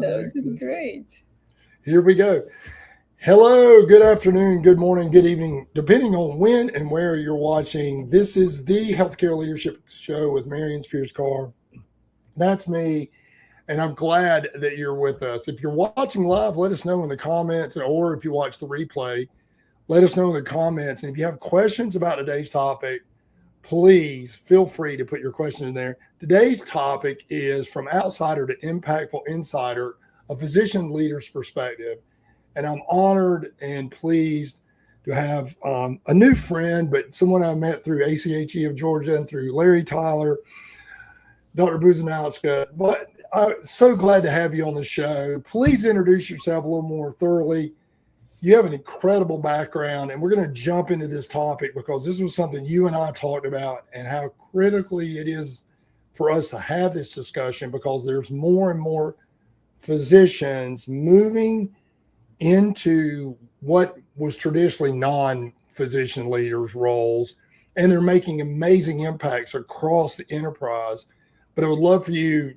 That would be great. Here we go. Hello, good afternoon, good morning, good evening, depending on when and where you're watching. This is the Healthcare Leadership Show with Marion Spears Carr. That's me, and I'm glad that you're with us. If you're watching live, let us know in the comments, or if you watch the replay, let us know in the comments. And if you have questions about today's topic, please feel free to put your question in there. Today's topic is From Outsider to Impactful Insider, a physician leader's perspective. And I'm honored and pleased to have a new friend, but someone I met through ACHE of Georgia and through Larry Tyler, Dr. Buzanowska. But I'm so glad to have you on the show. Please introduce yourself a little more thoroughly. You have an incredible background, and we're going to jump into this topic because this was something you and I talked about and how critically it is for us to have this discussion, because there's more and more physicians moving into what was traditionally non-physician leaders roles, and they're making amazing impacts across the enterprise. But I would love for you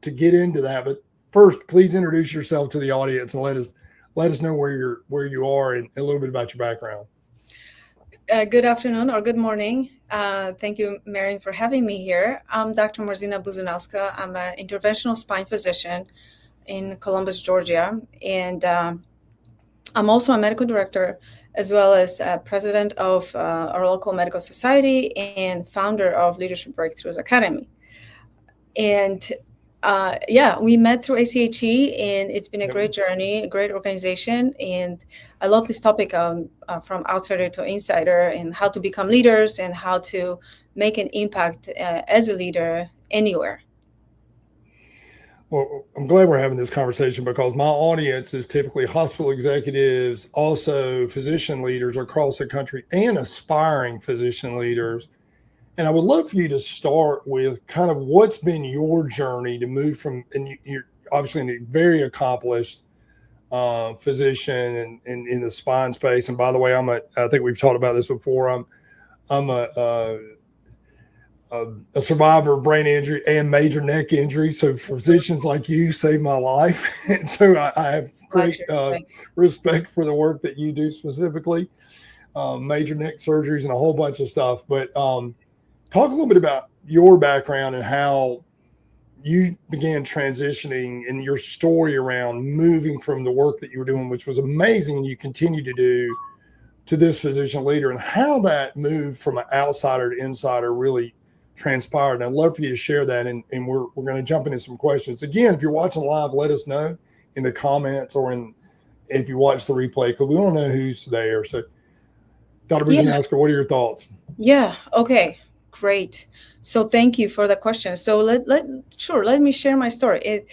to get into that. But first, please introduce yourself to the audience and let us know where you are and a little bit about your background. Good afternoon or good morning. Thank you, Marion, for having me here. I'm Dr. Marzyna Buzanowska. I'm an interventional spine physician in Columbus, Georgia, and I'm also a medical director, as well as president of our local medical society and founder of Leadership Breakthroughs Academy. And we met through ACHE, and it's been a great journey, a great organization. And I love this topic from outsider to insider, and how to become leaders and how to make an impact as a leader anywhere. Well, I'm glad we're having this conversation because my audience is typically hospital executives, also physician leaders across the country, and aspiring physician leaders. And I would love for you to start with kind of what's been your journey to move from, and you're obviously a very accomplished physician in the spine space. And by the way, I think we've talked about this before. I'm a survivor of brain injury and major neck injury. So physicians like you saved my life. And so I have great respect for the work that you do specifically, major neck surgeries and a whole bunch of stuff. But talk a little bit about your background and how you began transitioning and your story around moving from the work that you were doing, which was amazing, and you continue to do, to this physician leader, and how that move from an outsider to insider really transpired. And I'd love for you to share that, and we're going to jump into some questions. Again, if you're watching live, let us know in the comments or if you watch the replay, because we want to know who's there. So Dr. Buzanowska, what are your thoughts? Yeah, okay, great. So thank you for the question. So let me share my story.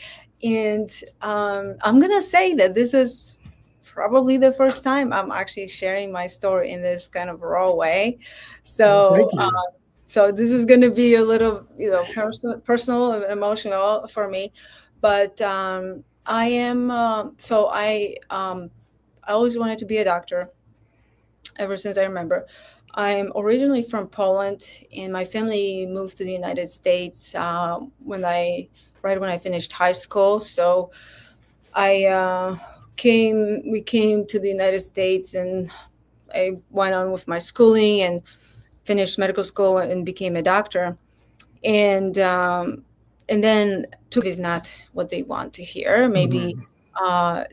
I'm going to say that this is probably the first time I'm actually sharing my story in this kind of raw way. So so this is going to be a little, personal and emotional for me, but I always wanted to be a doctor ever since I remember. I'm originally from Poland, and my family moved to the United States when I finished high school. So we came to the United States, and I went on with my schooling and finished medical school and became a doctor. And then is not what they want to hear. Maybe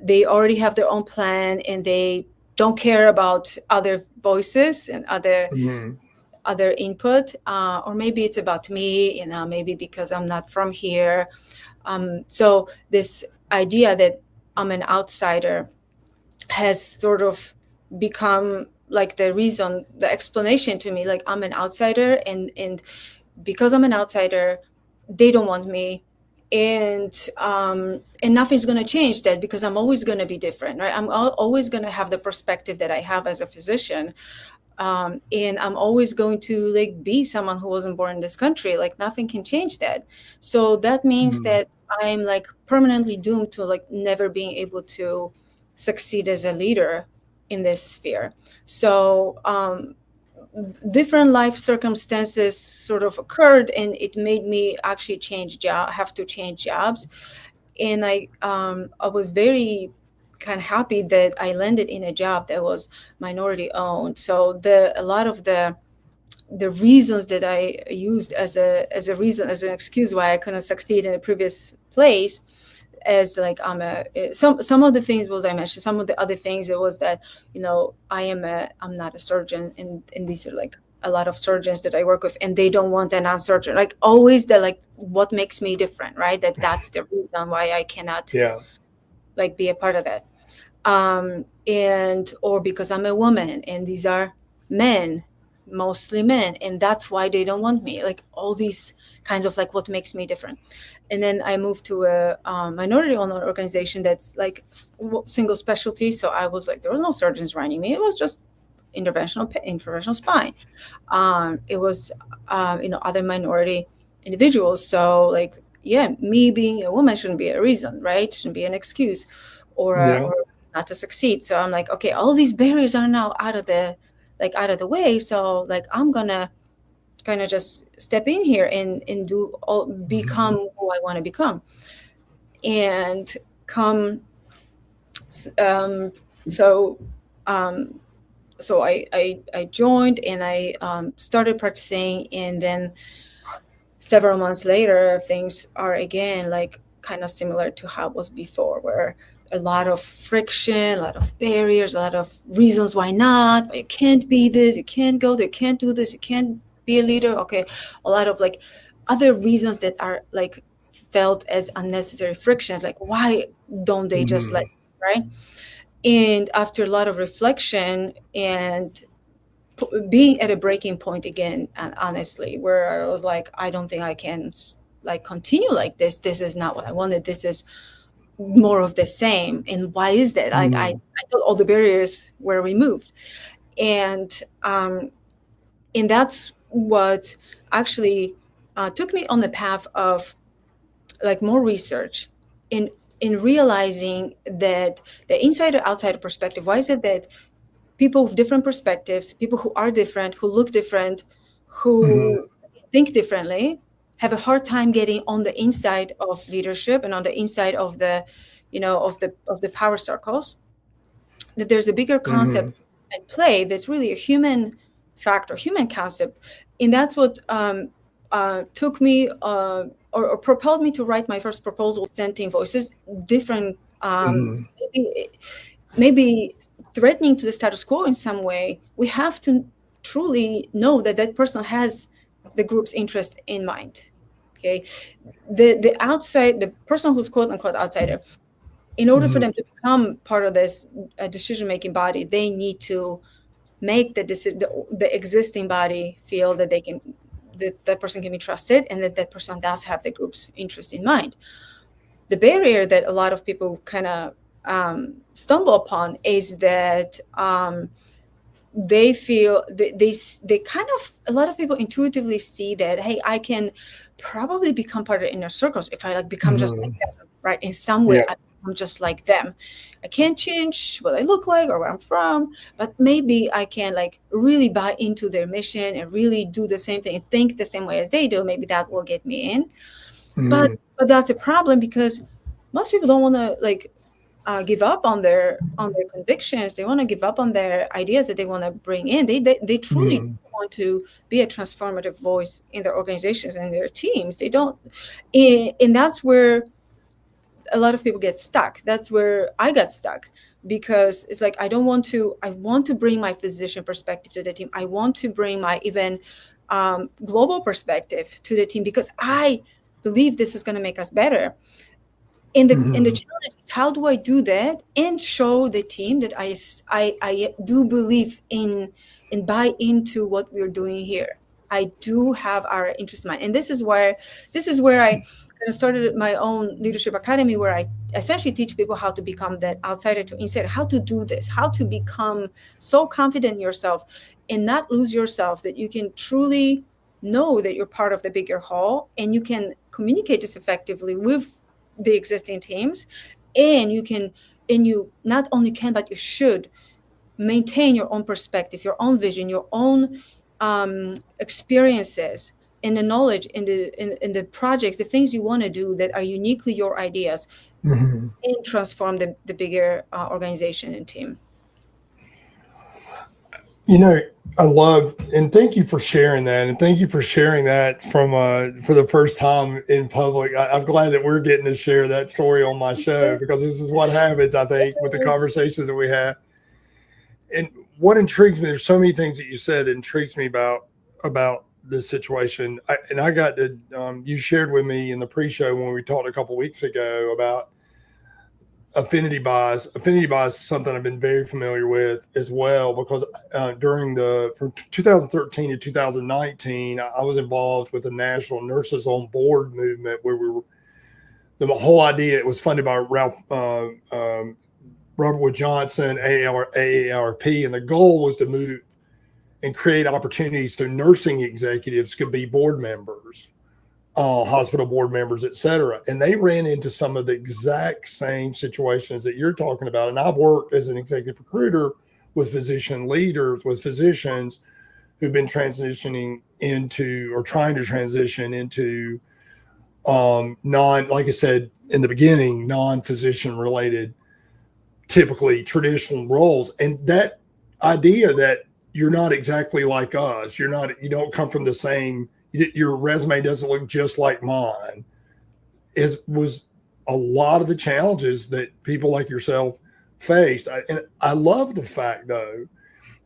they already have their own plan, and they don't care about other voices and other input, or maybe it's about me, maybe because I'm not from here. So this idea that I'm an outsider has sort of become like the explanation to me, like I'm an outsider, and because I'm an outsider, they don't want me. And nothing's going to change that, because I'm always going to be different, right? I'm always going to have the perspective that I have as a physician, and I'm always going to be someone who wasn't born in this country. Nothing can change that. So that means that I'm permanently doomed to never being able to succeed as a leader in this sphere. So different life circumstances sort of occurred, and it made me actually have to change jobs. And I was very kind of happy that I landed in a job that was minority owned. So a lot of the reasons that I used as a reason, as an excuse why I couldn't succeed in a previous place, as like some of the things was I mentioned. Some of the other things, it was that, I'm not a surgeon, and these are like a lot of surgeons that I work with, and they don't want a non-surgeon. Like always, that like what makes me different, right? That's the reason why I cannot Yeah. like be a part of that. And or because I'm a woman and these are men, mostly men, and that's why they don't want me. Like all these kinds of like what makes me different. And then I moved to a minority-owned organization that's like single specialty. So I was like, there was no surgeons running me. It was just interventional spine. It was other minority individuals. So like, yeah, me being a woman shouldn't be a reason, right? Shouldn't be an excuse, Yeah. or not to succeed. So I'm like, okay, all these barriers are now out of the way. So like, I'm gonna kind of just step in here and become who I want to become. And come, um, so um, so I joined, and I started practicing, and then several months later, things are again like kind of similar to how it was before, where a lot of friction, a lot of barriers, a lot of reasons why not. You can't be this, you can't go there, you can't do this, you can't be a leader. Okay, a lot of like other reasons that are like felt as unnecessary frictions. Like why don't they just like, right? And after a lot of reflection and being at a breaking point again, and honestly, where I was like, I don't think I can like continue like this is not what I wanted. This is more of the same. And why is that? Like I thought all the barriers were removed. And that's what actually took me on the path of like more research in realizing that the inside or outside perspective. Why is it that people with different perspectives, people who are different, who look different, who think differently, have a hard time getting on the inside of leadership and on the inside of the, of the power circles? That there's a bigger concept at play that's really a human factor, human concept, and that's what took me or propelled me to write my first proposal, dissenting voices, different, maybe threatening to the status quo in some way. We have to truly know that that person has the group's interest in mind. Okay, the person who's quote unquote outsider, in order for them to become part of this decision-making body, they need to make the existing body feel that that person can be trusted, and that person does have the group's interest in mind. The barrier that a lot of people kind of stumble upon is that they feel they kind of, a lot of people intuitively see that, hey, I can probably become part of the inner circles if I like become just like them, right? In some way, I'm just like them. I can't change what I look like or where I'm from, but maybe I can like really buy into their mission and really do the same thing and think the same way as they do. Maybe that will get me in. But that's a problem, because most people don't want to like give up on their convictions. They want to give up on their ideas that they want to bring in. They truly want to be a transformative voice in their organizations and their teams. They don't, and that's where a lot of people get stuck. That's where I got stuck, because it's like I want to bring my physician perspective to the team. I want to bring my even global perspective to the team, because I believe this is going to make us better. And the challenge is, how do I do that and show the team that I do believe in and buy into what we're doing here? I do have our interest in mind. And this is where I kind of started my own leadership academy, where I essentially teach people how to become that outsider to insider, how to do this, how to become so confident in yourself and not lose yourself, that you can truly know that you're part of the bigger whole, and you can communicate this effectively with the existing teams, and you not only can, but you should maintain your own perspective, your own vision, your own experiences, and the knowledge in the projects, the things you want to do that are uniquely your ideas, Mhm. and transform the bigger organization and team. You know, I love and thank you for sharing that, and thank you for sharing that from for the first time in public. I'm glad that we're getting to share that story on my show because this is what happens, I think, with the conversations that we have. And what intrigues me, there's so many things that you said that intrigues me about this situation. I got to you shared with me in the pre-show when we talked a couple weeks ago about affinity bias. Affinity bias is something I've been very familiar with as well because from 2013 to 2019, I was involved with the National Nurses on Board movement where the whole idea, it was funded by Ralph Robert Wood Johnson, AARP, and the goal was to move and create opportunities so nursing executives could be board members, hospital board members, et cetera. And they ran into some of the exact same situations that you're talking about. And I've worked as an executive recruiter with physician leaders, with physicians who've been transitioning into or trying to transition into like I said in the beginning, non-physician related, typically traditional roles. And that idea that you're not exactly like us, you don't come from the same, your resume doesn't look just like mine, was a lot of the challenges that people like yourself faced. And I love the fact though,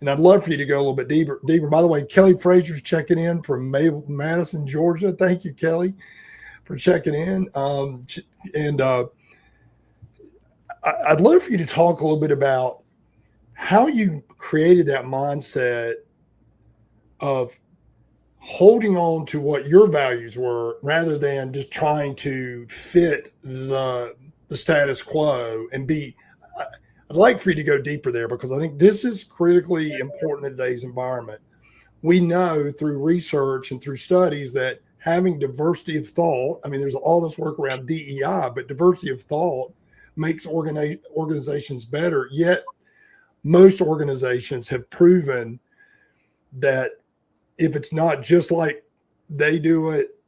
and I'd love for you to go a little bit deeper. By the way, Kelly Frazier's checking in from Madison, Georgia. Thank you, Kelly, for checking in. I'd love for you to talk a little bit about how you created that mindset of holding on to what your values were rather than just trying to fit the status quo and be. I'd like for you to go deeper there because I think this is critically important in today's environment. We know through research and through studies that having diversity of thought, I mean, there's all this work around DEI, but diversity of thought makes organizations better. Yet most organizations have proven that if it's not just like they do it,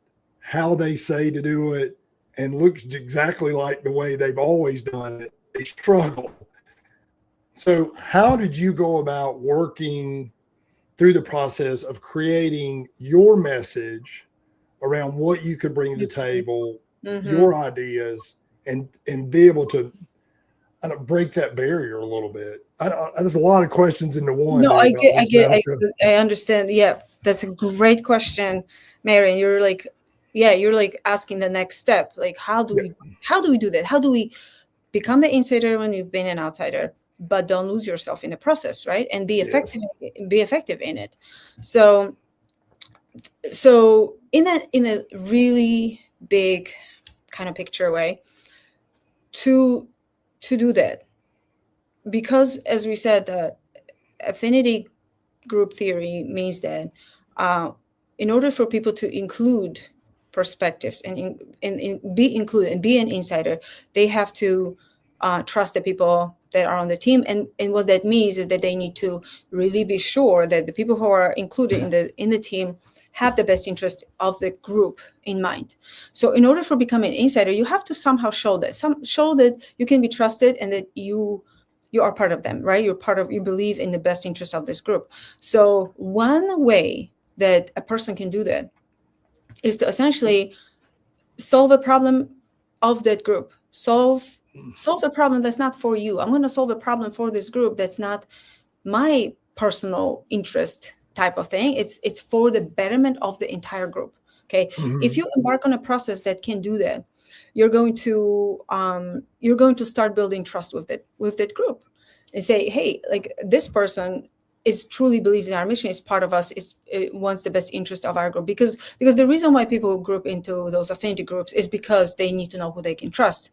how they say to do it, and looks exactly like the way they've always done it, they struggle. So how did you go about working through the process of creating your message around what you could bring to the table, your ideas, and be able to break that barrier a little bit? There's a lot of questions into one. No, I understand. Yeah, that's a great question, Marion. You're like asking the next step. Like, how do we do that? How do we become the insider when you've been an outsider, but don't lose yourself in the process, right? And be effective. Yes. Be effective in it. So in a really big kind of picture way, to do that, because as we said, affinity group theory means that in order for people to include perspectives and be included and be an insider, they have to trust the people that are on the team. And what that means is that they need to really be sure that the people who are included in the team have the best interest of the group in mind. So in order for becoming an insider, you have to somehow show that you can be trusted and that you are part of them, right? You believe in the best interest of this group. So one way that a person can do that is to essentially solve a problem of that group. Solve a problem that's not for you. I'm going to solve a problem for this group that's not my personal interest type of thing. It's for the betterment of the entire group. Okay. Mm-hmm. If you embark on a process that can do that, you're going to start building trust with that group and say, hey, like, this person is truly believes in our mission, is part of us, wants the best interest of our group. Because the reason why people group into those affinity groups is because they need to know who they can trust.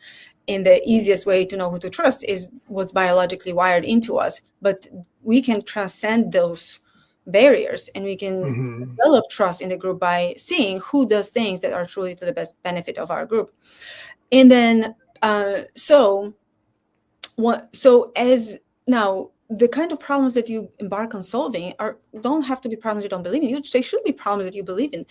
And the easiest way to know who to trust is what's biologically wired into us. But we can transcend those barriers and we can develop trust in the group by seeing who does things that are truly to the best benefit of our group. And then now the kind of problems that you embark on solving don't have to be problems you don't believe in. They should be problems that you believe in.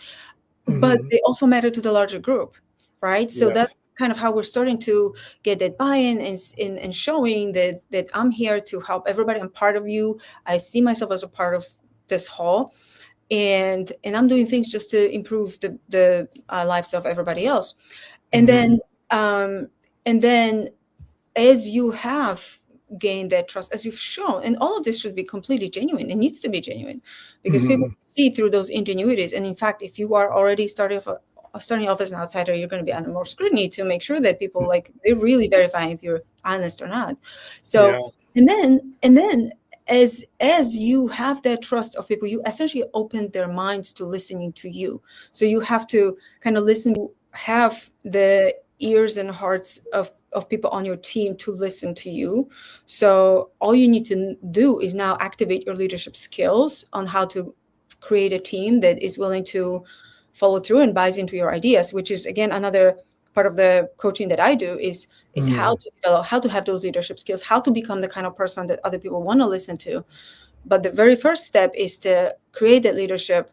but they also matter to the larger group, right? So Yes. that's kind of how we're starting to get that buy-in and showing that I'm here to help everybody. I'm part of you. I see myself as a part of this whole, and I'm doing things just to improve the lives of everybody else. And then and then as you have gained that trust, as you've shown, and all of this should be completely genuine. It needs to be genuine because people see through those ingenuities. And in fact, if you are already starting off as an outsider, you're going to be under more scrutiny to make sure that people they're really verifying if you're honest or not. So and then as you have that trust of people, you essentially open their minds to listening to you. So you have to kind of listen, have the ears and hearts of people on your team to listen to you. So all you need to do is now activate your leadership skills on how to create a team that is willing to follow through and buys into your ideas, which is again another part of the coaching that I do is how to develop, how to have those leadership skills, how to become the kind of person that other people want to listen to. But the very first step is to create that leadership,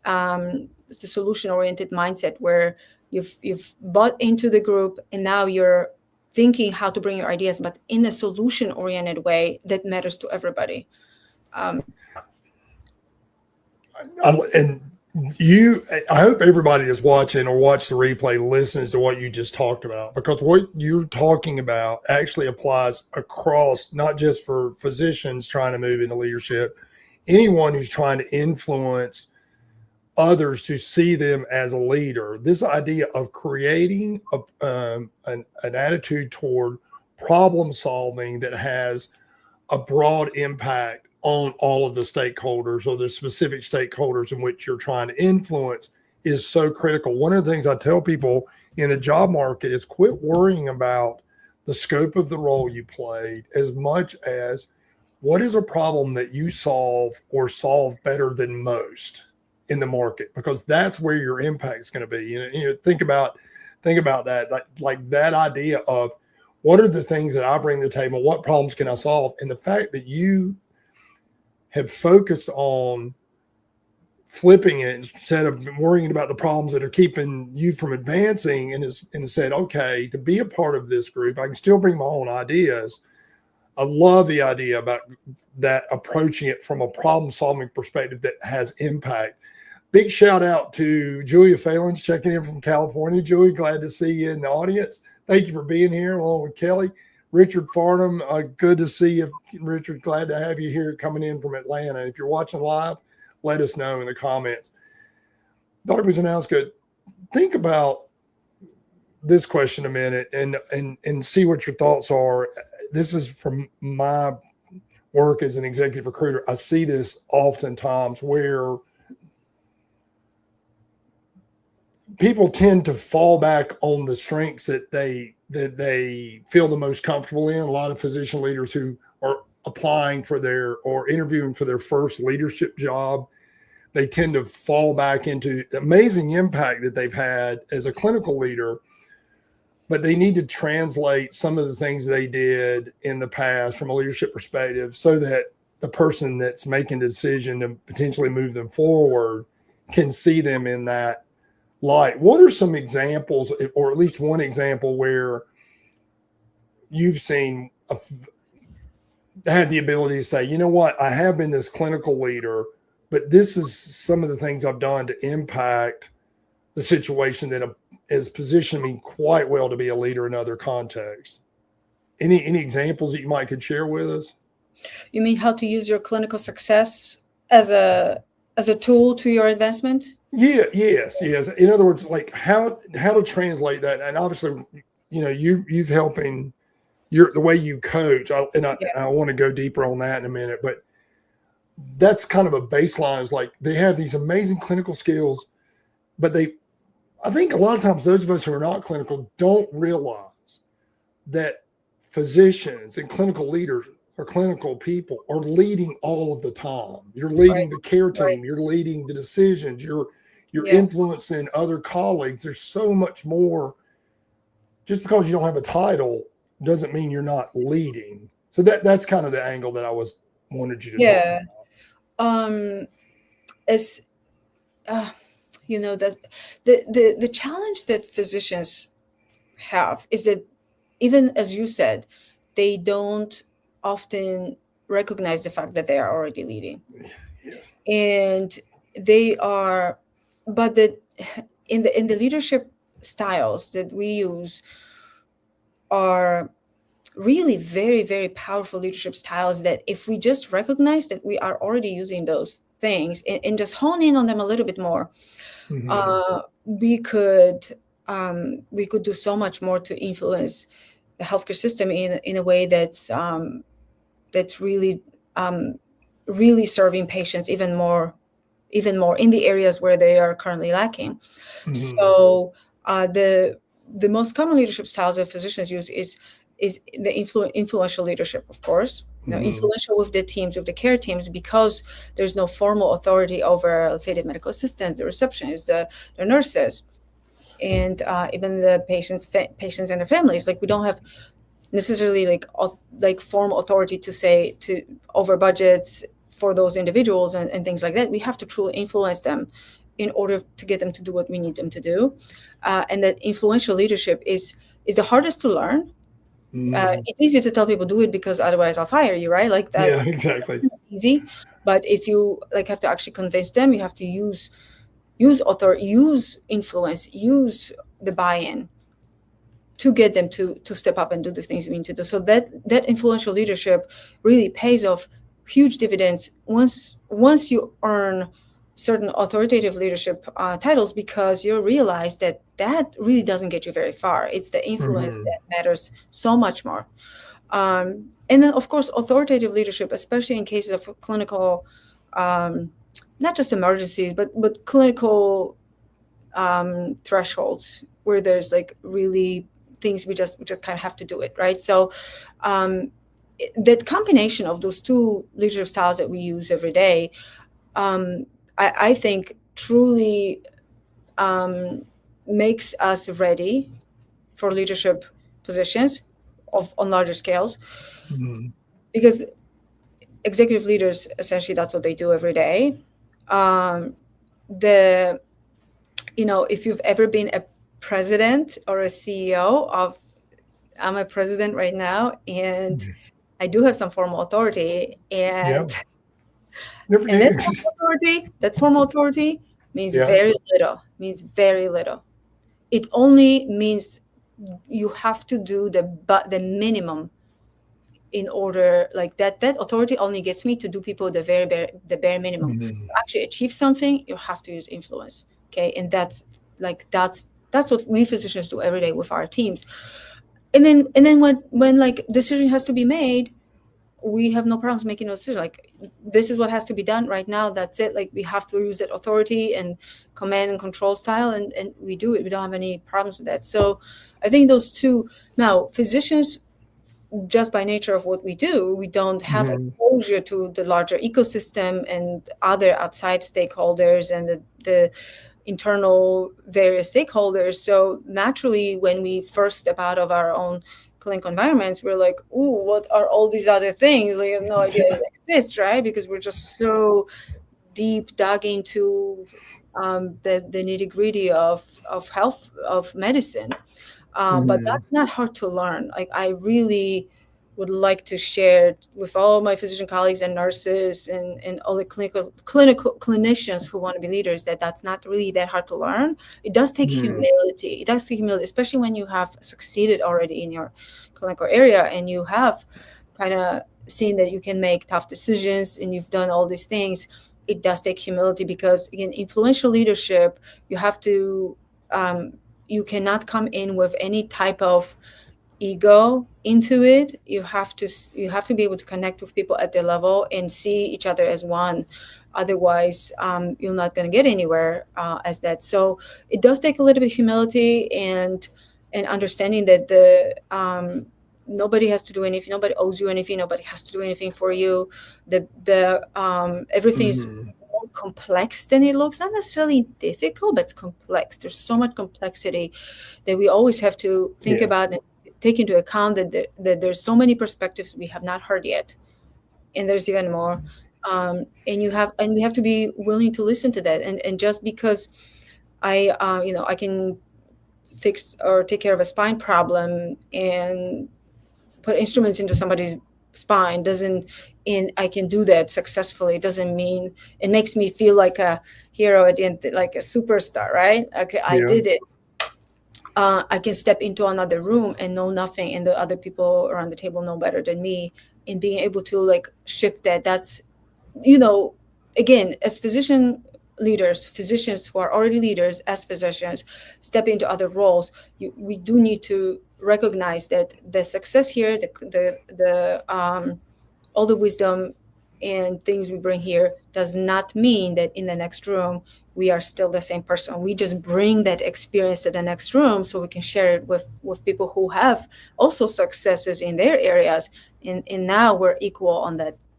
the solution-oriented mindset where you've bought into the group and now you're thinking how to bring your ideas, but in a solution-oriented way that matters to everybody. And I hope everybody that's watching or watch the replay listens to what you just talked about, because what you're talking about actually applies across, not just for physicians trying to move into leadership, anyone who's trying to influence others to see them as a leader. This idea of creating an attitude toward problem solving that has a broad impact on all of the stakeholders or the specific stakeholders in which you're trying to influence is so critical. One of the things I tell people in the job market is quit worrying about the scope of the role you played as much as what is a problem that you solve or solve better than most in the market, because that's where your impact is going to be. You know, think about that, like that idea of what are the things that I bring to the table, what problems can I solve, and the fact that you have focused on flipping it instead of worrying about the problems that are keeping you from advancing, and said, okay, to be a part of this group, I can still bring my own ideas. I love the idea about that, approaching it from a problem-solving perspective that has impact. Big shout out to Julia Phelan's checking in from California. Julie, glad to see you in the audience. Thank you for being here along with Kelly. Richard Farnham, good to see you. Richard, glad to have you here coming in from Atlanta. If you're watching live, let us know in the comments. Dr. Bujanowska, think about this question a minute and see what your thoughts are. This is from my work as an executive recruiter. I see this oftentimes where people tend to fall back on the strengths that they feel the most comfortable in. A lot of physician leaders who are applying for or interviewing for their first leadership job, they tend to fall back into the amazing impact that they've had as a clinical leader, but they need to translate some of the things they did in the past from a leadership perspective so that the person that's making the decision to potentially move them forward can see them in that light. What are some examples, or at least one example, where you've seen had the ability to say, you know what, I have been this clinical leader, but this is some of the things I've done to impact the situation that has positioned me quite well to be a leader in other contexts? Any examples that you might could share with us? You mean how to use your clinical success as a tool to your advancement? Yeah, yes. In other words, like how to translate that. And obviously, you know, you've helping the way you coach. I want to go deeper on that in a minute, but that's kind of a baseline. Is like they have these amazing clinical skills, but I think a lot of times those of us who are not clinical don't realize that physicians and clinical leaders or clinical people are leading all of the time. You're leading the care team. You're leading the decisions. You're influencing other colleagues. There's so much more. Just because you don't have a title doesn't mean you're not leading. So that's kind of the angle that I wanted you to talk about. that's the challenge that physicians have is that, even as you said, they don't often recognize the fact that they are already leading. Yes. And they are, but in the leadership styles that we use are really very, very powerful leadership styles, that if we just recognize that we are already using those things and just hone in on them a little bit more, we could do so much more to influence the healthcare system in a way that's really really serving patients even more in the areas where they are currently lacking. So the most common leadership styles that physicians use is the influential leadership, of course. Influential with the teams, with the care teams, because there's no formal authority over, let's say, the medical assistants, the receptionists, the nurses, and even the patients and their families. Like, we don't have necessarily like formal authority to say to over budgets for those individuals and things like that. We have to truly influence them in order to get them to do what we need them to do. And that influential leadership is the hardest to learn. It's easy to tell people do it because otherwise I'll fire you, right? Like that. Yeah, exactly. Easy. But if you have to actually convince them, you have to use influence, use the buy-in to get them to step up and do the things we need to do. So that influential leadership really pays off huge dividends once you earn certain authoritative leadership titles, because you realize that really doesn't get you very far. It's the influence that matters so much more. And then, of course, authoritative leadership, especially in cases of clinical, not just emergencies, but clinical thresholds where there's like really things we just kind of have to do it, right? So that combination of those two leadership styles that we use every day, I think truly makes us ready for leadership positions on larger scales, because executive leaders, essentially, that's what they do every day. If you've ever been a president or a CEO I'm a president right now, and I do have some formal authority, and that formal authority means very little. It only means you have to do the minimum in order, like that authority only gets me to do people the bare minimum. To actually achieve something, you have to use influence. Okay. And that's what we physicians do every day with our teams. And then when like decision has to be made, we have no problems making those decisions. Like, this is what has to be done right now. That's it. Like, we have to use that authority and command and control style, and we do it. We don't have any problems with that. So I think those two. Now, physicians, just by nature of what we do, we don't have exposure to the larger ecosystem and other outside stakeholders and the internal various stakeholders. So naturally, when we first step out of our own clinical environments, we're like, ooh, what are all these other things? Like, I have no idea it exists, right? Because we're just so deep dug into the nitty-gritty of health, of medicine. But that's not hard to learn. Like, I really would like to share with all my physician colleagues and nurses and all the clinical clinicians who want to be leaders that that's not really that hard to learn. It does take humility. It does take humility, especially when you have succeeded already in your clinical area and you have kind of seen that you can make tough decisions and you've done all these things. It does take humility because, again, influential leadership, you have to you cannot come in with any type of ego into it. You have to be able to connect with people at their level and see each other as one. Otherwise, you're not going to get anywhere as that. So it does take a little bit of humility and understanding that nobody has to do anything. Nobody owes you anything. Nobody has to do anything for you. Everything is more complex than it looks. Not necessarily difficult, but it's complex. There's so much complexity that we always have to think about and take into account that there's so many perspectives we have not heard yet, and there's even more. And we have to be willing to listen to that. And just because I can fix or take care of a spine problem and put instruments into somebody's spine doesn't and I can do that successfully doesn't mean it makes me feel like a hero at the end, like a superstar, right? Okay, I Yeah. did it. I can step into another room and know nothing, and the other people around the table know better than me. And being able to like shift that, that's, again, as physicians who are already leaders, as physicians, step into other roles, we do need to recognize that the success here, the all the wisdom and things we bring here does not mean that in the next room we are still the same person. We just bring that experience to the next room so we can share it with people who have also successes in their areas. And now we're equal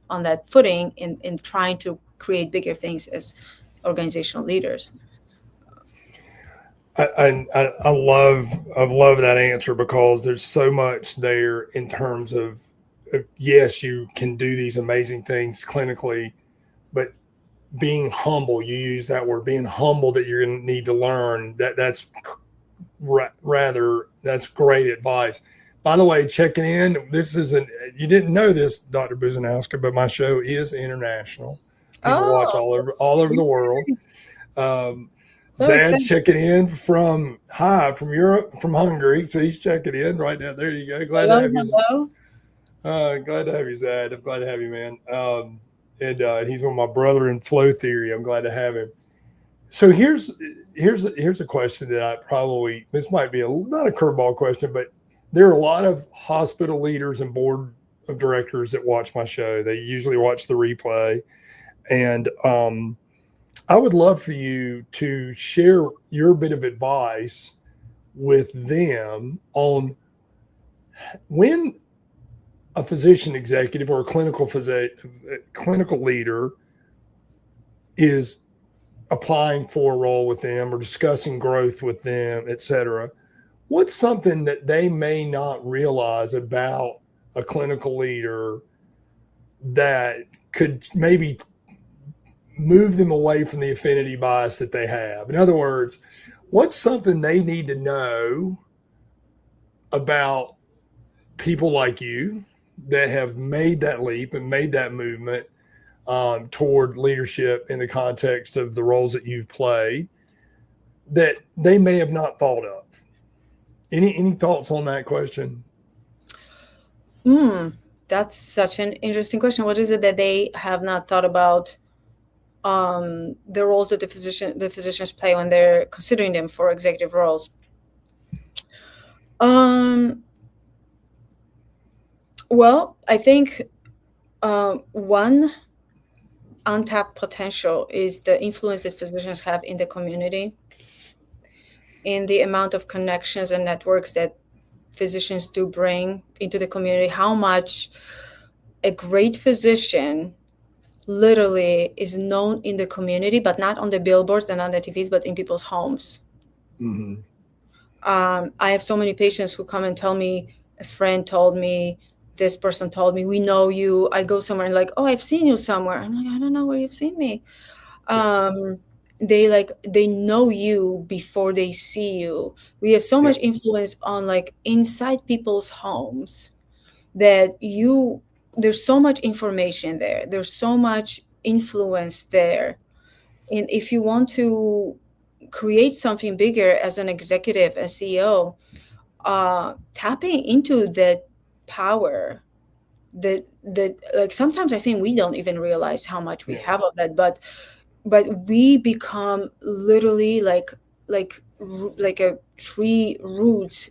on that footing in trying to create bigger things as organizational leaders. I love that answer because there's so much there in terms of yes, you can do these amazing things clinically, but being humble, you use that word, being humble that you're going to need to learn that's great advice. By the way, checking in, this isn't, you didn't know this, Dr. Buzanowska, but my show is international. People watch Oh, all over the world. so Zad excited. checking in from Europe, from Hungary. So he's checking in right now. There you go. Glad to Hello, have you. hello. Glad to have you, Zad. I'm glad to have you, man. And he's on my brother in flow theory. I'm glad to have him. So here's a question that this might be not a curveball question, but there are a lot of hospital leaders and board of directors that watch my show. They usually watch the replay, and I would love for you to share your bit of advice with them on when a physician executive or a clinical leader is applying for a role with them or discussing growth with them, et cetera. What's something that they may not realize about a clinical leader that could maybe move them away from the affinity bias that they have? In other words, what's something they need to know about people like you that have made that leap and made that movement toward leadership in the context of the roles that you've played that they may have not thought of? Any thoughts on that question? That's such an interesting question. What is it that they have not thought about, the roles that the physicians play when they're considering them for executive roles? Well, I think one untapped potential is the influence that physicians have in the community, in the amount of connections and networks that physicians do bring into the community, how much a great physician literally is known in the community, but not on the billboards and on the TVs, but in people's homes. Mm-hmm. I have so many patients who come and tell me, a friend told me, this person told me, we know you. I go somewhere and like, oh, I've seen you somewhere. I'm like, I don't know where you've seen me. They know you before they see you. We have so much influence on like inside people's homes that there's so much information there. There's so much influence there. And if you want to create something bigger as an executive, as CEO, tapping into that power that like sometimes I think we don't even realize how much we have of that, but we become literally like a tree roots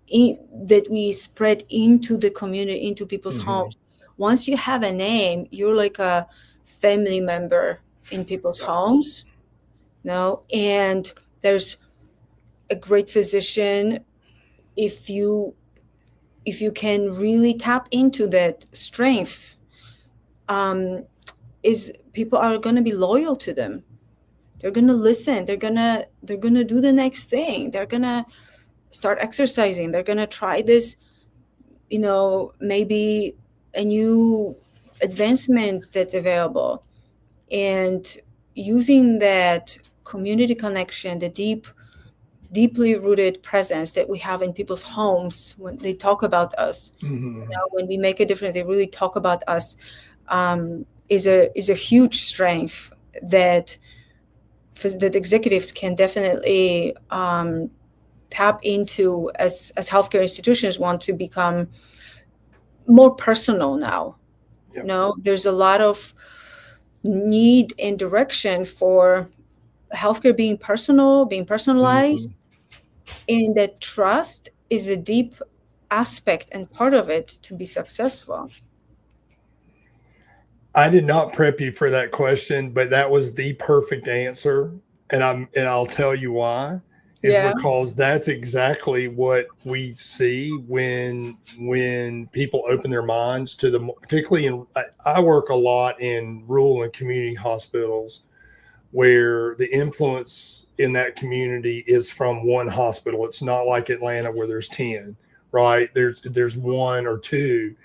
that we spread into the community, into people's homes. Once you have a name, you're like a family member in people's homes. And there's a great physician, if you can really tap into that strength, is people are going to be loyal to them. They're going to listen. They're going to do the next thing. They're going to start exercising. They're going to try this, maybe a new advancement that's available. And using that community connection, the deeply rooted presence that we have in people's homes when they talk about us, Mhm. when we make a difference, they really talk about us, is a huge strength that that executives can definitely tap into as healthcare institutions want to become more personal now. Yep. There's a lot of need and direction for healthcare being personal, being personalized, Mhm. and that trust is a deep aspect and part of it to be successful. I did not prep you for that question, but that was the perfect answer, and I'll tell you why. Is Yeah. because that's exactly what we see when people open their minds to the, particularly in, I work a lot in rural and community hospitals where the influence in that community is from one hospital. It's not like Atlanta where there's 10, right? There's one or two.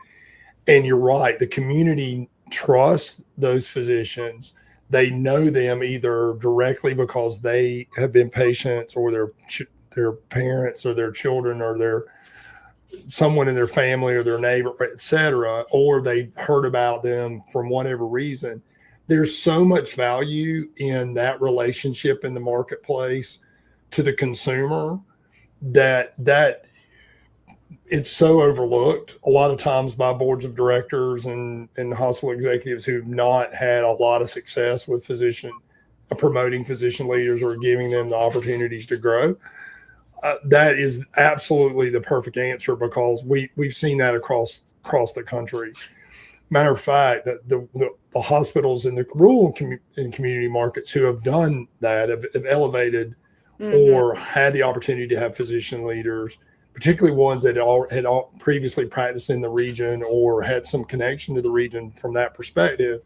And you're right, the community trusts those physicians. They know them either directly because they have been patients, or their parents or their children or their someone in their family or their neighbor, etc., or they heard about them from whatever reason. There's so much value in that relationship in the marketplace to the consumer that it's so overlooked a lot of times by boards of directors and hospital executives who've not had a lot of success with promoting physician leaders or giving them the opportunities to grow. That is absolutely the perfect answer, because we've seen that across the country. Matter of fact, the hospitals in the rural and community markets who have done that have elevated Mm-hmm. or had the opportunity to have physician leaders, particularly ones that had previously practiced in the region or had some connection to the region from that perspective.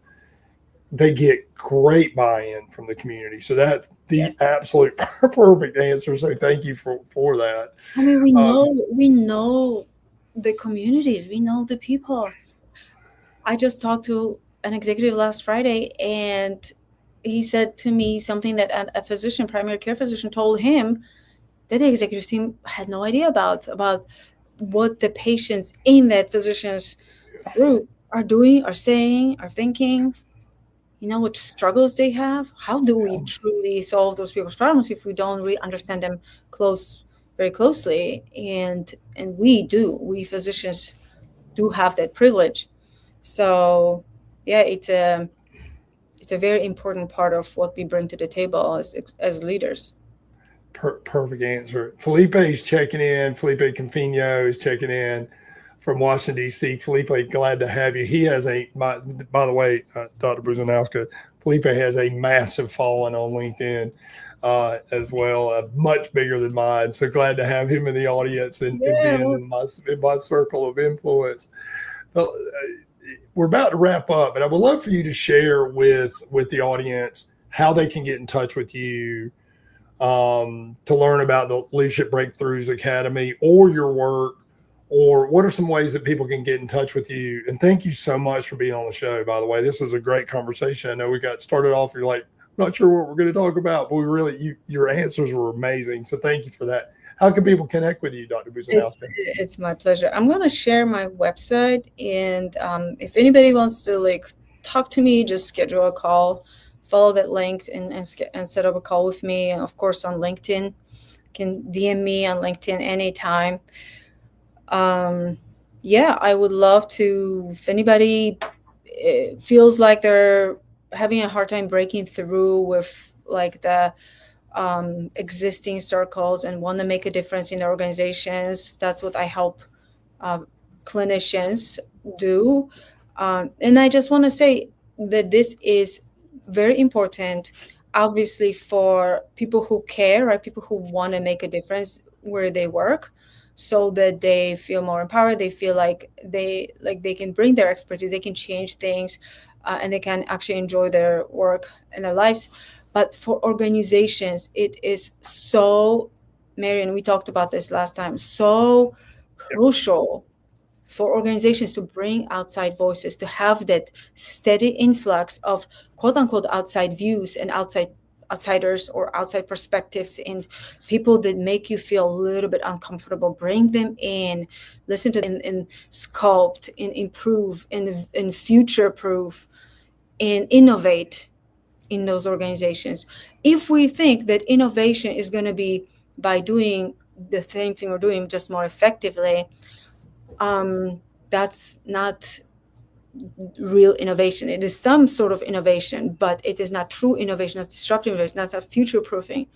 They get great buy-in from the community. So that's Yeah. the absolute perfect answer. So thank you for that. I mean, we Um, know we know the communities, we know the people. I just talked to an executive last Friday, and he said to me something that a physician, primary care physician, told him that the executive team had no idea about what the patients in that physician's group are doing, are saying, are thinking. What struggles they have. How do we truly solve those people's problems if we don't really understand them very closely? And we physicians do have that privilege. So yeah, it's a very important part of what we bring to the table as leaders. Perfect answer. Felipe is checking in. Felipe Confino is checking in from Washington, D.C. Felipe, glad to have you. He has by the way, Dr. Buzanowska, Felipe has a massive following on LinkedIn as well, much bigger than mine. So glad to have him in the audience and Yeah, being well, in my circle of influence. Uh, we're about to wrap up, but I would love for you to share with the audience how they can get in touch with you to learn about the Leadership Breakthroughs Academy or your work, or what are some ways that people can get in touch with you? And thank you so much for being on the show, by the way. This was a great conversation. I know we got started off, you're like, not sure what we're going to talk about, but your answers were amazing. So thank you for that. How can people connect with you, Dr. it's Buzanowski? it's my pleasure. I'm gonna share my website, and if anybody wants to talk to me, just schedule a call, follow that link, and set up a call with me. And of course, on LinkedIn, can DM me on LinkedIn anytime. Um, yeah, I would love to. If anybody feels like they're having a hard time breaking through with the existing circles and want to make a difference in their organizations, that's what I help uh, clinicians do. And I just want to say that this is very important, obviously, for people who care, right? People who want to make a difference where they work, so that they feel more empowered. They feel like they can bring their expertise, they can change things, and they can actually enjoy their work and their lives. But for organizations, it is so, Marion, we talked about this last time, so Yep. crucial for organizations to bring outside voices, to have that steady influx of quote unquote outside views and outsiders or outside perspectives and people that make you feel a little bit uncomfortable. Bring them in, listen to them, and sculpt and improve and future proof and innovate in those organizations. If we think that innovation is going to be by doing the same thing we're doing just more effectively, that's not real innovation. It is some sort of innovation, but it is not true innovation. That's disruptive innovation. That's not future proofing.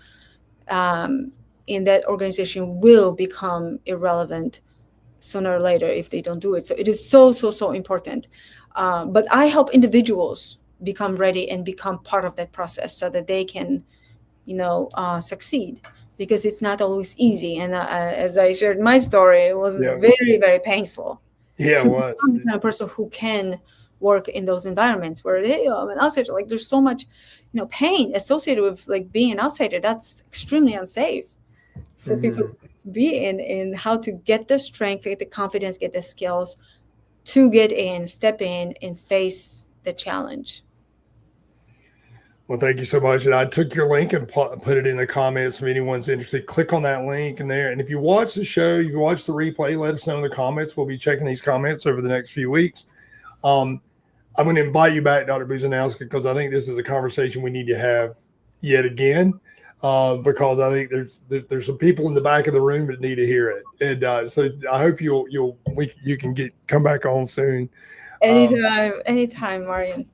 And that organization will become irrelevant sooner or later if they don't do it. So it is so important. But I help individuals become ready and become part of that process so that they can, succeed, because it's not always easy. And as I shared my story, it was very, very painful. Yeah, to it was. become the kind of person who can work in those environments where I'm an outsider. Like there's so much, pain associated with like being an outsider. That's extremely unsafe for people to be in how to get the strength, get the confidence, get the skills to get in, step in, and face the challenge. Well, thank you so much. And I took your link and put it in the comments. If anyone's interested, click on that link in there. And if you watch the show, you watch the replay, let us know in the comments. We'll be checking these comments over the next few weeks. I'm going to invite you back, Dr. Busanowski, because I think this is a conversation we need to have yet again, because I think there's some people in the back of the room that need to hear it. And so I hope you can come back on soon. Anytime, Marian.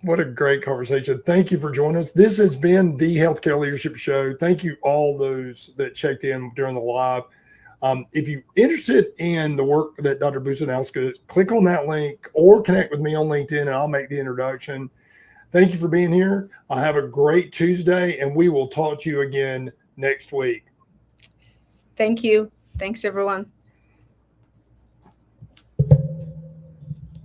What a great conversation. Thank you for joining us. This has been the Healthcare Leadership Show. Thank you all those that checked in during the live. If you're interested in the work that Dr. Busanowski does, click on that link or connect with me on LinkedIn and I'll make the introduction. Thank you for being here. Have a great Tuesday and we will talk to you again next week. Thank you. Thanks, everyone.